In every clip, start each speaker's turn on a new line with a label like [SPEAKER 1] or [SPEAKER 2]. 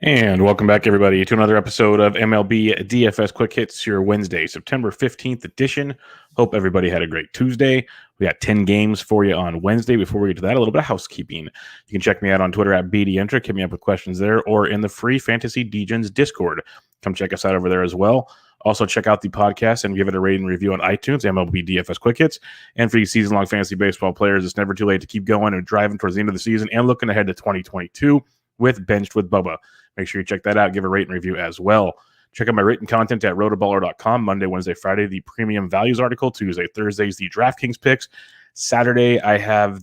[SPEAKER 1] And welcome back, everybody, to another episode of MLB DFS Quick Hits, your Wednesday, September 15th edition. Hope everybody had a great Tuesday. We got 10 games for you on Wednesday. Before we get to that, a little bit of housekeeping. You can check me out on Twitter at BDentric. Hit me up with questions there or in the free Fantasy Degens Discord. Come check us out over there as well. Also, check out the podcast and give it a rating and review on iTunes, MLB DFS Quick Hits. And for you season-long fantasy baseball players, it's never too late to keep going and driving towards the end of the season and looking ahead to 2022 with Benched with Bubba. Make sure you check that out. Give a rate and review as well. Check out my written content at RotoBaller.com. Monday, Wednesday, Friday, the premium values article. Tuesday, Thursdays, the DraftKings picks. Saturday, I have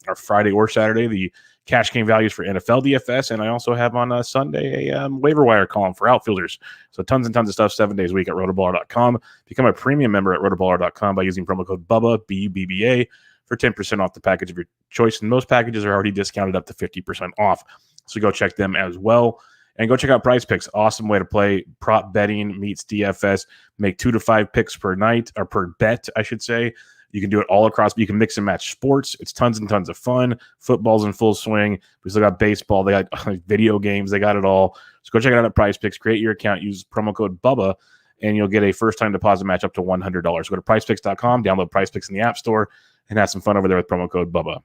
[SPEAKER 1] or Friday or Saturday, the cash game values for NFL DFS. And I also have on Sunday a waiver wire column for outfielders. So tons and tons of stuff 7 days a week at RotoBaller.com. Become a premium member at RotoBaller.com by using promo code BUBBA, BUBBA, for 10% off the package of your choice. And most packages are already discounted up to 50% off. So go check them as well. And go check out Prize Picks. Awesome way to play. Prop betting meets DFS. Make 2 to 5 picks per night, or per bet, I should say. You can do it all across. You can mix and match sports. It's tons and tons of fun. Football's in full swing. We still got baseball. They got video games. They got it all. So go check it out at Prize Picks. Create your account. Use promo code BUBBA, and you'll get a first-time deposit match up to $100. Go to PrizePicks.com, download Prize Picks in the App Store, and have some fun over there with promo code BUBBA.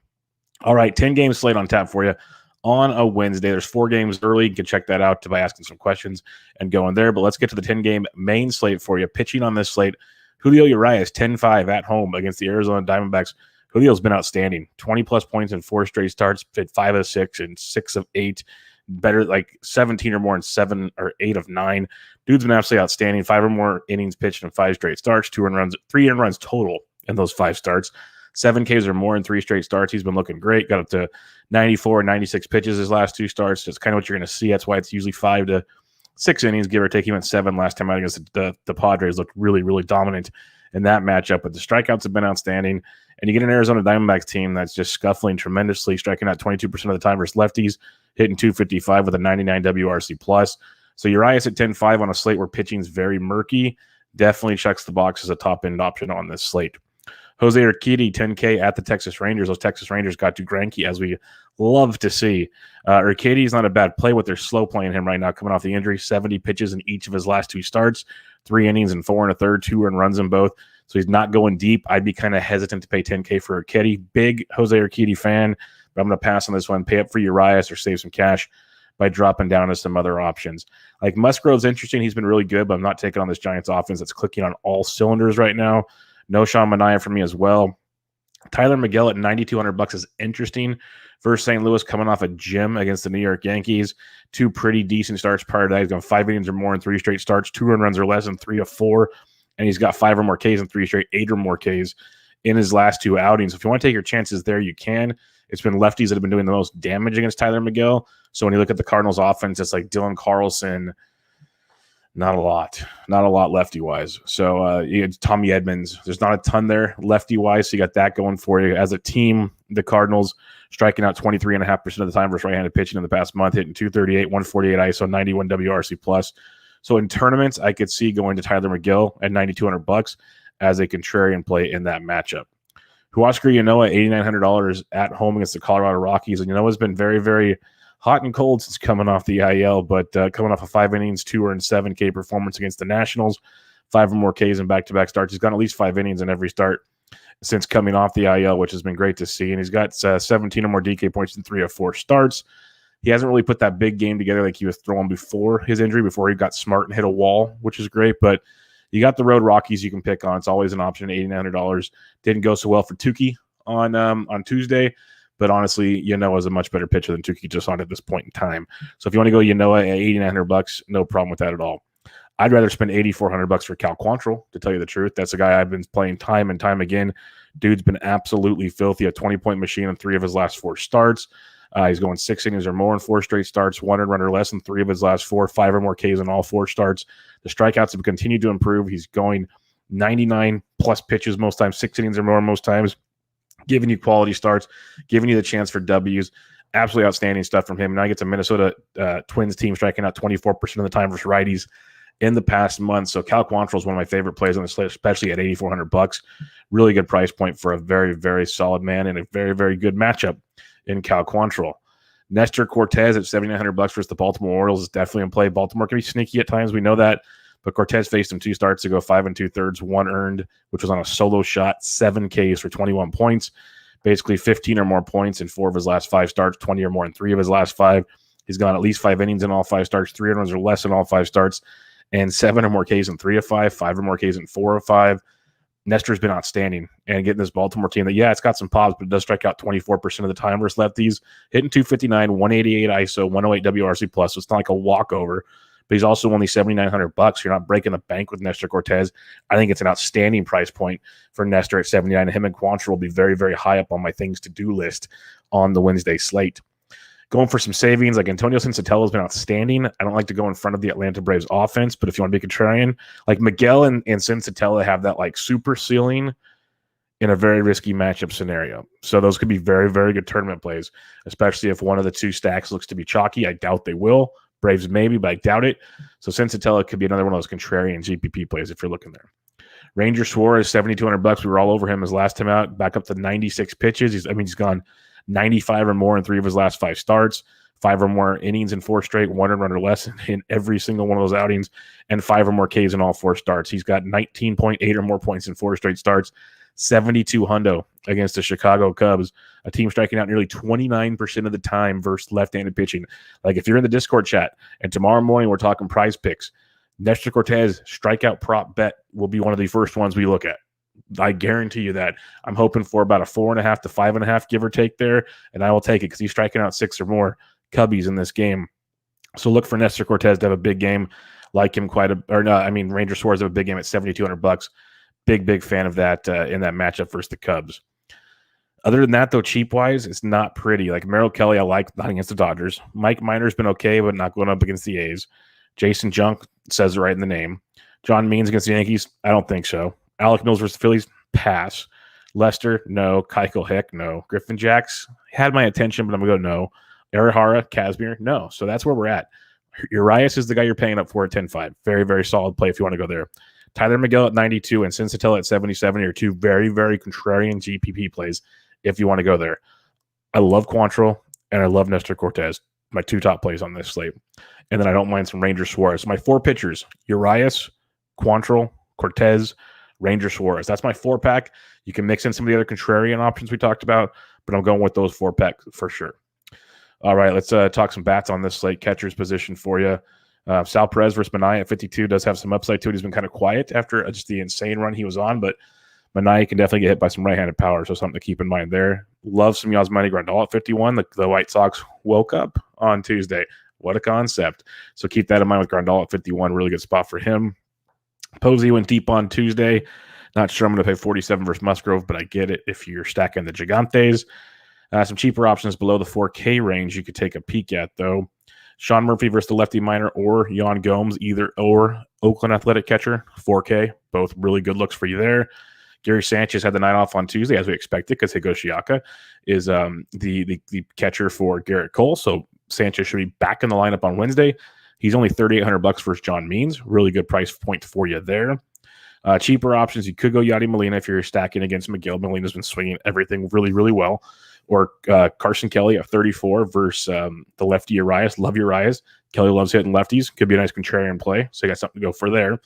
[SPEAKER 1] All right, 10-game slate on tap for you on a Wednesday. There's 4 games early. You can check that out by asking some questions and going there. But let's get to the 10-game main slate for you. Pitching on this slate, Julio Urias, 10-5 at home against the Arizona Diamondbacks. Julio's been outstanding. 20-plus points in 4 straight starts, hit 5 of 6 and 6 of 8. Better, like 17 or more in 7 or 8 of 9. Dude's been absolutely outstanding. 5 or more innings pitched in 5 straight starts, 3 earned runs total in those 5 starts. 7 Ks or more in 3 straight starts. He's been looking great. Got up to 94 and 96 pitches his last 2 starts. That's kind of what you're going to see. That's why it's usually 5 to 6 innings, give or take. He went 7 last time out against the Padres. Looked really, really dominant in that matchup. But the strikeouts have been outstanding. And you get an Arizona Diamondbacks team that's just scuffling tremendously, striking out 22% of the time versus lefties, hitting 255 with a 99 WRC+. So Urias at 10-5 on a slate where pitching is very murky definitely checks the box as a top-end option on this slate. Jose Urquidy, 10K at the Texas Rangers. Those Texas Rangers got to Greinke, as we love to see. Urquidy is not a bad play. What they're slow playing him right now, coming off the injury. 70 pitches in each of his last 2 starts, 3 innings and 4 1/3, 2 earned runs in both. So he's not going deep. I'd be kind of hesitant to pay 10K for Urquidy. Big Jose Urquidy fan, but I'm going to pass on this one. Pay up for Urias or save some cash by dropping down to some other options. Like Musgrove's interesting. He's been really good, but I'm not taking on this Giants offense that's clicking on all cylinders right now. No Sean Manaea for me as well. Tyler Miguel at $9,200 is interesting versus St. Louis, coming off a gem against the New York Yankees. 2 pretty decent starts prior to that. He's gone 5 innings or more in 3 straight starts, 2 earned runs or less in 3 of 4, and he's got 5 or more Ks in 3 straight, 8 or more Ks in his last 2 outings. If you want to take your chances there, you can. It's been lefties that have been doing the most damage against Tyler Miguel. So when you look at the Cardinals offense, it's like Dylan Carlson. Not a lot lefty-wise. So you had Tommy Edmonds. There's not a ton there lefty-wise, so you got that going for you. As a team, the Cardinals striking out 23.5% of the time versus right-handed pitching in the past month, hitting 238, 148 ISO, 91 WRC+. So in tournaments, I could see going to Tyler Miguel at $9,200 as a contrarian play in that matchup. Huascar Ynoa, $8,900 at home against the Colorado Rockies. And Ynoa's been very, very hot and cold since coming off the IL, but coming off a 5 innings, 2 earned 7K performance against the Nationals, 5 or more Ks in back-to-back starts. He's got at least 5 innings in every start since coming off the IL, which has been great to see. And he's got 17 or more DK points in 3 of 4 starts. He hasn't really put that big game together like he was throwing before his injury, before he got smart and hit a wall, which is great. But you got the road Rockies you can pick on. It's always an option, $8,900. Didn't go so well for Tukey on Tuesday. But honestly, Ynoa is a much better pitcher than Tukey just on at this point in time. So if you want to go Ynoa at $8,900, no problem with that at all. I'd rather spend $8,400 for Cal Quantrill, to tell you the truth. That's a guy I've been playing time and time again. Dude's been absolutely filthy. A 20-point machine in 3 of his last 4 starts. He's going 6 innings or more in 4 straight starts, 1 earned run or less in 3 of his last 4, 5 or more Ks in all 4 starts. The strikeouts have continued to improve. He's going 99-plus pitches most times, 6 innings or more most times, giving you quality starts, giving you the chance for W's. Absolutely outstanding stuff from him. Now he gets a Minnesota Twins team striking out 24% of the time versus righties in the past month. So Cal Quantrill is one of my favorite plays on the slate, especially at $8,400. Really good price point for a very, very solid man and a very, very good matchup in Cal Quantrill. Nestor Cortez at $7,900 versus the Baltimore Orioles is definitely in play. Baltimore can be sneaky at times. We know that. But Cortez faced him 2 starts ago, 5 2/3, 1 earned, which was on a solo shot, 7 Ks for 21 points. Basically 15 or more points in 4 of his last 5 starts, 20 or more in 3 of his last 5. He's gone at least 5 innings in all 5 starts, 3 runs or less in all 5 starts, and 7 or more Ks in 3 of 5, 5 or more Ks in 4 of 5. Nestor's been outstanding and getting this Baltimore team that, it's got some pops, but it does strike out 24% of the time versus lefties. Hitting 259, 188 ISO, 108 WRC+, so it's not like a walkover. But he's also only $7,900. You're not breaking the bank with Nestor Cortez. I think it's an outstanding price point for Nestor at 79. Him and Quantrill will be very, very high up on my things to do list on the Wednesday slate. Going for some savings, like Antonio Sensatella has been outstanding. I don't like to go in front of the Atlanta Braves offense, but if you want to be contrarian, like Miguel and Sensatella have that like super ceiling in a very risky matchup scenario. So those could be very, very good tournament plays, especially if one of the 2 stacks looks to be chalky. I doubt they will. Braves maybe, but I doubt it. So Sensatella could be another one of those contrarian GPP plays if you're looking there. Ranger Suarez, $7,200. We were all over him his last time out, back up to 96 pitches. He's gone 95 or more in 3 of his last 5 starts, 5 or more innings in 4 straight, 1 run or less in every single one of those outings, and 5 or more Ks in all 4 starts. He's got 19.8 or more points in 4 straight starts, 72 hundo against the Chicago Cubs, a team striking out nearly 29% of the time versus left-handed pitching. Like if you're in the Discord chat and tomorrow morning we're talking prize picks, Nestor Cortez strikeout prop bet will be one of the first ones we look at. I guarantee you that. I'm hoping for about a 4.5 to 5.5 give or take there, and I will take it because he's striking out 6 or more Cubbies in this game. So look for Nestor Cortez to have a big game, like him Ranger Suarez have a big game at $7,200. Big fan of that in that matchup versus the Cubs. Other than that, though, cheap-wise, it's not pretty. Like Merrill Kelly, I like not against the Dodgers. Mike Minor's been okay, but not going up against the A's. Jason Junk says it right in the name. John Means against the Yankees, I don't think so. Alec Mills versus the Phillies, pass. Lester, no. Keuchel, heck, no. Griffin Jacks had my attention, but I'm going to go no. Arihara, Kazmir, no. So that's where we're at. Urias is the guy you're paying up for at 10.5. Very, very solid play if you want to go there. Tyler Miguel at 92 and Sensatella at 77 are 2 very, very contrarian GPP plays if you want to go there. I love Quantrill and I love Nestor Cortez, my 2 top plays on this slate. And then I don't mind some Ranger Suarez. My 4 pitchers, Urias, Quantrill, Cortez, Ranger Suarez. That's my 4-pack. You can mix in some of the other contrarian options we talked about, but I'm going with those 4-pack for sure. All right, let's talk some bats on this slate. Catcher's position for you. Sal Perez versus Minaya at 52 does have some upside to it. He's been kind of quiet after just the insane run he was on, but Minaya can definitely get hit by some right-handed power, so something to keep in mind there. Love some Yasmani Grandal at 51. The White Sox woke up on Tuesday. What a concept. So keep that in mind with Grandal at 51. Really good spot for him. Posey went deep on Tuesday. Not sure I'm going to pay 47 versus Musgrove, but I get it if you're stacking the Gigantes. Some cheaper options below the 4K range you could take a peek at, though. Sean Murphy versus the lefty minor or Yan Gomes, either or. Oakland Athletic catcher, 4K. Both really good looks for you there. Gary Sanchez had the night off on Tuesday, as we expected, because Higoshiaka is the catcher for Garrett Cole. So Sanchez should be back in the lineup on Wednesday. He's only $3,800 versus John Means. Really good price point for you there. Cheaper options, you could go Yadi Molina if you're stacking against Miguel. Molina's been swinging everything really, really well. Or Carson Kelly at 34 versus the lefty Urias. Love Urias. Kelly loves hitting lefties. Could be a nice contrarian play. So you got something to go for there.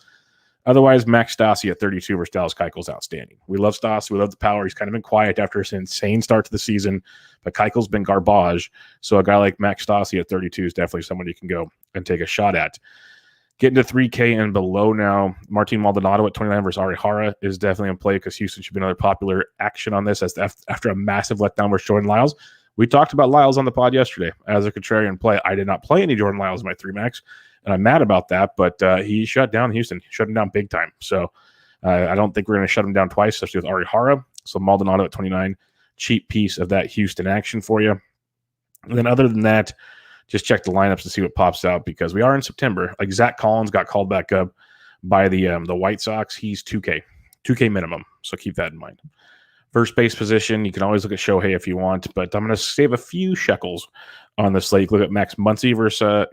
[SPEAKER 1] Otherwise, Max Stassi at 32 versus Dallas Keuchel's outstanding. We love Stassi. We love the power. He's kind of been quiet after his insane start to the season, but Keuchel's been garbage. So a guy like Max Stassi at 32 is definitely someone you can go and take a shot at. Getting to 3K and below now, Martin Maldonado at 29 versus Arihara is definitely in play because Houston should be another popular action on this as after a massive letdown versus Jordan Lyles. We talked about Lyles on the pod yesterday as a contrarian play. I did not play any Jordan Lyles in my 3-max, and I'm mad about that, but he shut down Houston. He shut him down big time. So I don't think we're going to shut him down twice, especially with Arihara. So Maldonado at 29, cheap piece of that Houston action for you. And then other than that, just check the lineups to see what pops out because we are in September. Like Zach Collins got called back up by the White Sox. He's 2K minimum, so keep that in mind. First base position, you can always look at Shohei if you want, but I'm going to save a few shekels on the slate. Look at Max Muncy versus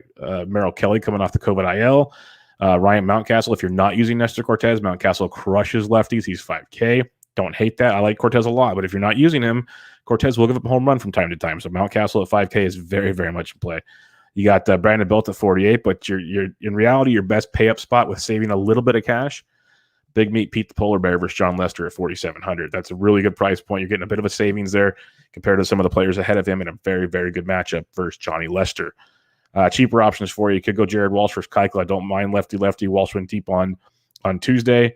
[SPEAKER 1] Merrill Kelly coming off the COVID IL. Ryan Mountcastle, if you're not using Nestor Cortez, Mountcastle crushes lefties. He's 5K. Don't hate that. I like Cortez a lot, but if you're not using him, Cortez will give up a home run from time to time. So Mountcastle at 5K is very, very much in play. You got Brandon Belt at 48, but you're in reality your best pay up spot with saving a little bit of cash. Big Meat Pete the Polar Bear versus John Lester at 4,700. That's a really good price point. You're getting a bit of a savings there compared to some of the players ahead of him in a very, very good matchup versus Johnny Lester. Cheaper options for you. You could go Jared Walsh versus Keuchel. I don't mind lefty. Walsh went deep on Tuesday.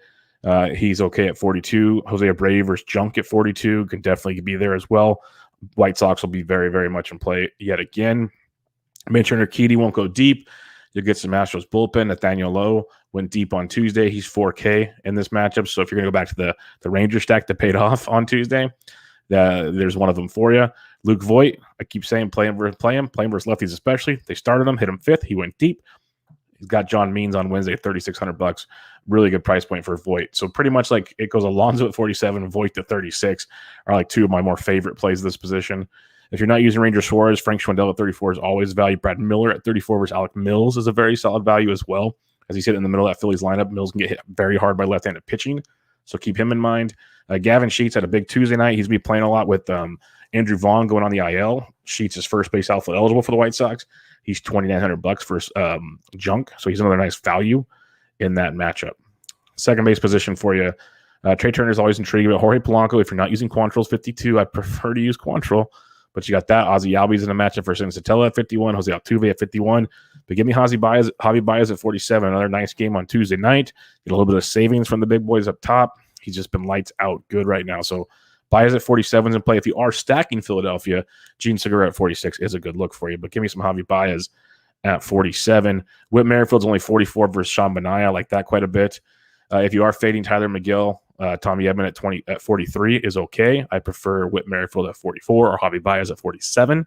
[SPEAKER 1] He's okay at 42. Jose Abreu versus Junk at 42 can definitely be there as well. White Sox will be very, very much in play yet again. Mitch Urquidy won't go deep. You'll get some Astros bullpen. Nathaniel Lowe went deep on Tuesday. He's 4K in this matchup. So if you're going to go back to the Ranger stack that paid off on Tuesday, there's one of them for you. Luke Voigt, I keep saying play him versus lefties especially. They started him, hit him fifth. He went deep. He's got John Means on Wednesday, $3,600. Really good price point for Voigt. So pretty much like it goes Alonso at 47, Voigt at 36 are like two of my more favorite plays of this position. If you're not using Ranger Suarez, Frank Schwindel at 34 is always value. Brad Miller at 34 versus Alec Mills is a very solid value as well. As he's hit in the middle of that Phillies lineup, Mills can get hit very hard by left-handed pitching, so keep him in mind. Gavin Sheets had a big Tuesday night. He's been playing a lot with Andrew Vaughn going on the IL. Sheets is first base outfield eligible for the White Sox. He's $2,900 for Junk, so he's another nice value in that matchup. Second base position for you. Trey Turner is always intriguing, but Jorge Polanco, if you're not using Quantrill's 52, I prefer to use Quantrill. But you got that. Ozzy Albies in a matchup versus Sotelo at 51, Jose Altuve at 51. But give me Javi Baez at 47. Another nice game on Tuesday night. Get a little bit of savings from the big boys up top. He's just been lights out good right now. So Baez at 47 is in play. If you are stacking Philadelphia, Gene Segura at 46 is a good look for you. But give me some Javi Baez at 47. Whit Merrifield's only 44 versus Sean Manaea. I like that quite a bit. If you are fading Tyler McGill, Tommy Edman at 43 is okay. I prefer Whit Merrifield at 44 or Javi Baez at 47,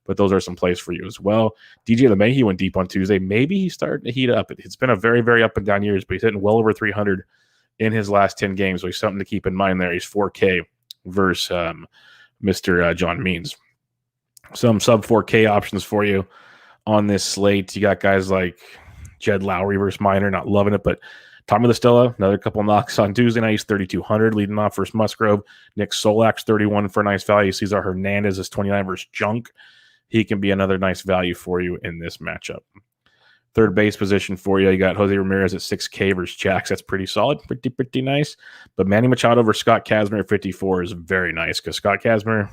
[SPEAKER 1] but those are some plays for you as well. DJ LeMahieu went deep on Tuesday. Maybe he's starting to heat up. It's been a very, very up and down years, but he's hitting well over 300 in his last 10 games, so he's something to keep in mind there. He's 4K versus Mr. John Means. Some sub 4K options for you on this slate. You got guys like Jed Lowry versus Minor, not loving it, but Tommy La Stella, another couple knocks on Tuesday night. He's 3,200 leading off versus Musgrove. Nick Solak's 31 for a nice value. Cesar Hernandez is 29 versus Junk. He can be another nice value for you in this matchup. Third base position for you got Jose Ramirez at 6K versus Jax. That's pretty solid, pretty nice. But Manny Machado versus Scott Kazmir at 54 is very nice because Scott Kazmir,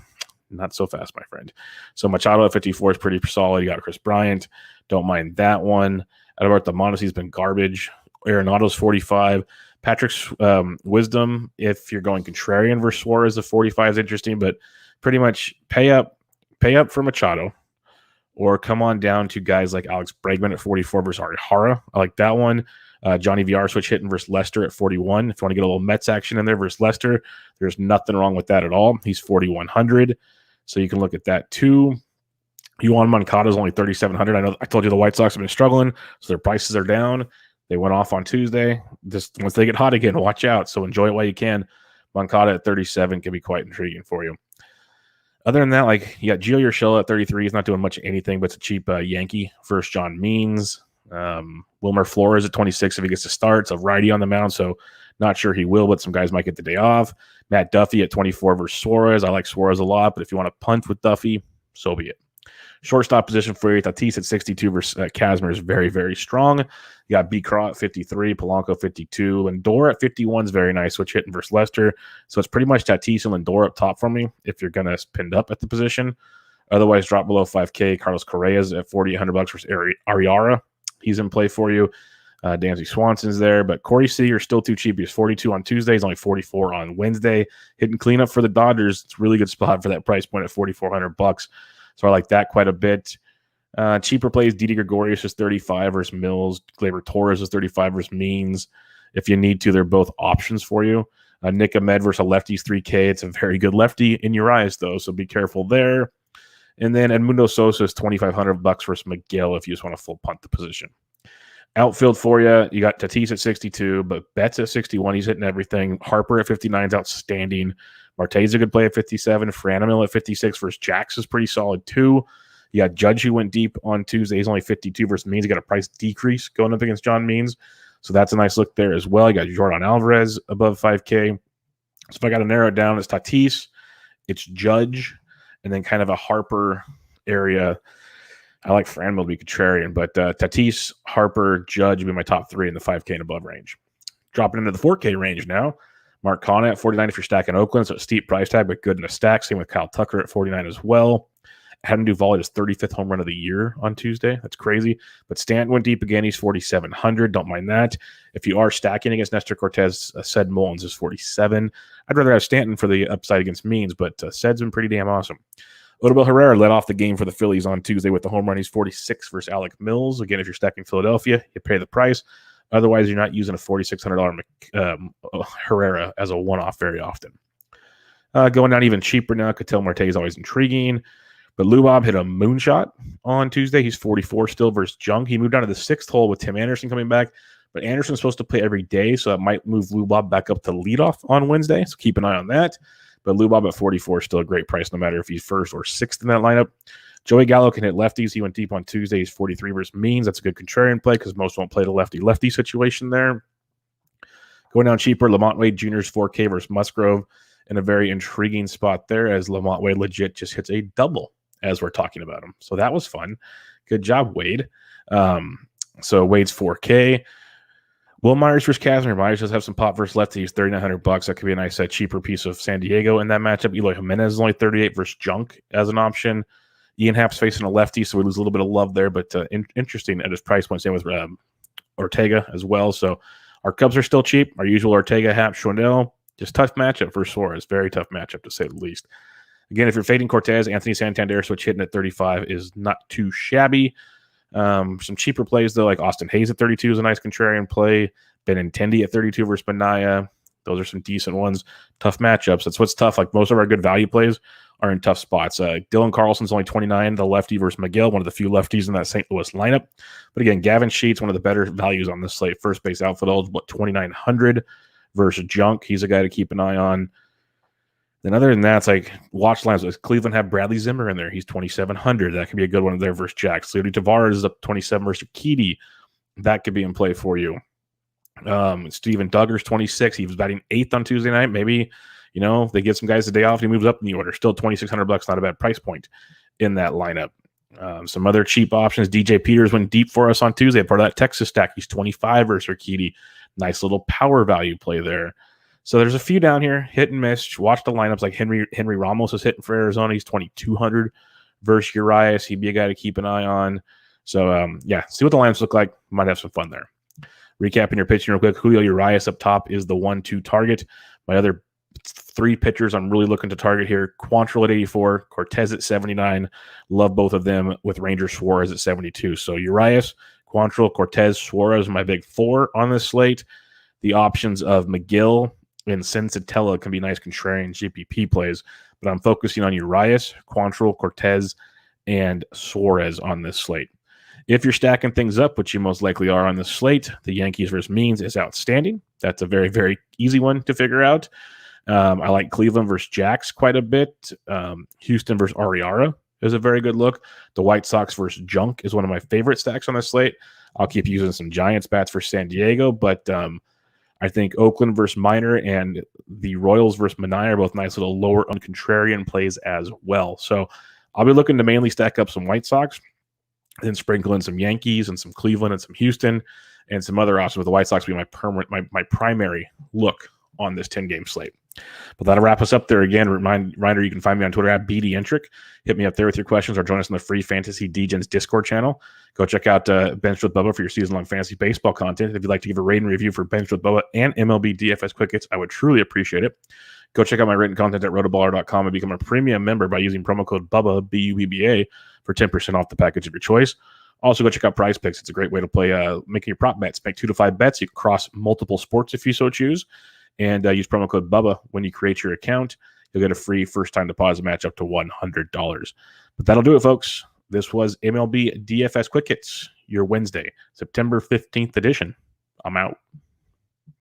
[SPEAKER 1] not so fast, my friend. So Machado at 54 is pretty solid. You got Chris Bryant. Don't mind that one. Alberto Mondesi's been garbage. Arenado's 45. Patrick's Wisdom, if you're going contrarian versus Suarez, the 45 is interesting, but pretty much pay up for Machado or come on down to guys like Alex Bregman at 44 versus Arihara. I like that one. Johnny VR switch hitting versus Lester at 41. If you want to get a little Mets action in there versus Lester, there's nothing wrong with that at all. He's 4,100, so you can look at that too. Juan Moncada is only 3,700. I know I told you the White Sox have been struggling, so their prices are down. They went off on Tuesday. Just once they get hot again, watch out. So enjoy it while you can. Moncada at 37 can be quite intriguing for you. Other than that, like you got Gio Urshela at 33. He's not doing much of anything, but it's a cheap Yankee versus John Means. Wilmer Flores at 26 if he gets to start. It's a righty on the mound, so not sure he will, but some guys might get the day off. Matt Duffy at 24 versus Suarez. I like Suarez a lot, but if you want to punt with Duffy, so be it. Shortstop position for you, Tatis at 62 versus Kazmir is very, very strong. You got B. Craw at 53, Polanco 52, and Lindor at 51 is very nice, switch hitting versus Lester. So it's pretty much Tatis and Lindor up top for me if you're going to pinned up at the position. Otherwise, drop below 5K. Carlos Correa's at $4,800 versus Ariara. He's in play for you. Dansby Swanson's there, but Corey Seager still too cheap. He's 42 on Tuesday. He's only 44 on Wednesday. Hitting cleanup for the Dodgers. It's a really good spot for that price point at $4,400. So I like that quite a bit. Cheaper plays, Didi Gregorius is 35 versus Mills. Gleyber Torres is 35 versus Means. If you need to, they're both options for you. Nick Ahmed versus a lefty's 3K. It's a very good lefty in your eyes, though, so be careful there. And then Edmundo Sosa is $2,500 versus McGill if you just want to full punt the position. Outfield for you got Tatis at 62, but Betts at 61. He's hitting everything. Harper at 59 is outstanding. Marte's a good play at 57. Franmil at 56 versus Jax is pretty solid too. You got Judge who went deep on Tuesday. He's only 52 versus Means. You got a price decrease going up against John Means. So that's a nice look there as well. You got Jordan Alvarez above 5K. So if I got to narrow it down, it's Tatis, it's Judge, and then kind of a Harper area. I like Franmil to be contrarian, but Tatis, Harper, Judge would be my top 3 in the 5K and above range. Dropping into the 4K range now. Mark Conant at 49 if you're stacking Oakland, so a steep price tag, but good in a stack. Same with Kyle Tucker at 49 as well. Adam Duvall his 35th home run of the year on Tuesday. That's crazy. But Stanton went deep again. He's 4,700. Don't mind that. If you are stacking against Nestor Cortez, Ced Mullins is 47. I'd rather have Stanton for the upside against Means, but Ced's been pretty damn awesome. Odubel Herrera led off the game for the Phillies on Tuesday with the home run. He's 46 versus Alec Mills. Again, if you're stacking Philadelphia, you pay the price. Otherwise, you're not using a $4,600 Herrera as a one-off very often. Going down even cheaper now, Ketel Marte is always intriguing. But Lubob hit a moonshot on Tuesday. He's 44 still versus Junk. He moved down to the 6th hole with Tim Anderson coming back. But Anderson's supposed to play every day, so that might move Lubob back up to leadoff on Wednesday. So keep an eye on that. But Lubob at 44 is still a great price, no matter if he's 1st or 6th in that lineup. Joey Gallo can hit lefties. He went deep on Tuesday. He's 43 versus Means. That's a good contrarian play because most won't play the lefty-lefty situation there. Going down cheaper, Lamont Wade Jr.'s 4K versus Musgrove in a very intriguing spot there as Lamont Wade legit just hits a double as we're talking about him. So that was fun. Good job, Wade. So Wade's 4K. Will Myers versus Kazmir. Myers does have some pop versus lefty. He's $3,900. That could be a nice cheaper piece of San Diego in that matchup. Eloy Jimenez is only 38 versus Junk as an option. Ian Happ's facing a lefty, so we lose a little bit of love there, but interesting at his price point. Same with Ortega as well. So our Cubs are still cheap. Our usual Ortega, Happ, Schwindel. Just tough matchup for Suarez. Very tough matchup to say the least. Again, if you're fading Cortez, Anthony Santander switch hitting at 35 is not too shabby. Some cheaper plays, though, like Austin Hayes at 32 is a nice contrarian play. Benintendi at 32 versus Benaya. Those are some decent ones. Tough matchups. That's what's tough. Like most of our good value plays are in tough spots. Dylan Carlson's only 29, the lefty versus Miguel, one of the few lefties in that St. Louis lineup. But again, Gavin Sheets, one of the better values on this slate. First base outfield eligible, 2,900 versus Junk. He's a guy to keep an eye on. Then other than that, it's like watch lines. Does Cleveland have Bradley Zimmer in there? He's 2,700. That could be a good one there versus Jax. Leody Tavares is up 27 versus Urquidy. That could be in play for you. Steven Duggar's 26. He was batting 8th on Tuesday night. Maybe, they give some guys the day off. He moves up in the order. Still $2,600. Not a bad price point in that lineup. Some other cheap options. DJ Peters went deep for us on Tuesday. Part of that Texas stack. He's 25 versus Urquidy. Nice little power value play there. So there's a few down here, hit and miss. Watch the lineups like Henry Ramos is hitting for Arizona. He's 2,200 versus Urias. He'd be a guy to keep an eye on. So, see what the lineups look like. Might have some fun there. Recapping your pitching real quick, Julio Urias up top is the 1-2 target. My other 3 pitchers I'm really looking to target here, Quantrill at 84, Cortez at 79. Love both of them with Ranger Suarez at 72. So Urias, Quantrill, Cortez, Suarez are my big 4 on this slate. The options of McGill and Sensatella can be nice contrarian GPP plays, but I'm focusing on Urias, Quantrill, Cortez, and Suarez on this slate. If you're stacking things up, which you most likely are on this slate, the Yankees versus Means is outstanding. That's a very, very easy one to figure out. I like Cleveland versus Jax quite a bit. Houston versus Ariara is a very good look. The White Sox versus Junk is one of my favorite stacks on this slate. I'll keep using some Giants bats for San Diego, but I think Oakland versus Minor and the Royals versus Minaya are both nice little lower uncontrarian plays as well. So I'll be looking to mainly stack up some White Sox, then sprinkle in some Yankees and some Cleveland and some Houston and some other options with the White Sox being my primary look on this 10-game slate. But that'll wrap us up there. Again, reminder, you can find me on Twitter at BDentric. Hit me up there with your questions or join us in the free Fantasy Degens Discord channel. Go check out Benched with Bubba for your season-long fantasy baseball content. If you'd like to give a rating review for Benched with Bubba and MLB DFS Quick Hits, I would truly appreciate it. Go check out my written content at RotoBaller.com and become a premium member by using promo code BUBBA, BUBBA, for 10% off the package of your choice. Also, go check out Prize Picks. It's a great way to play making your prop bets. Make 2 to 5 bets. You can cross multiple sports if you so choose. And use promo code BUBBA when you create your account. You'll get a free first-time deposit match up to $100. But that'll do it, folks. This was MLB DFS Quick Hits, your Wednesday, September 15th edition. I'm out.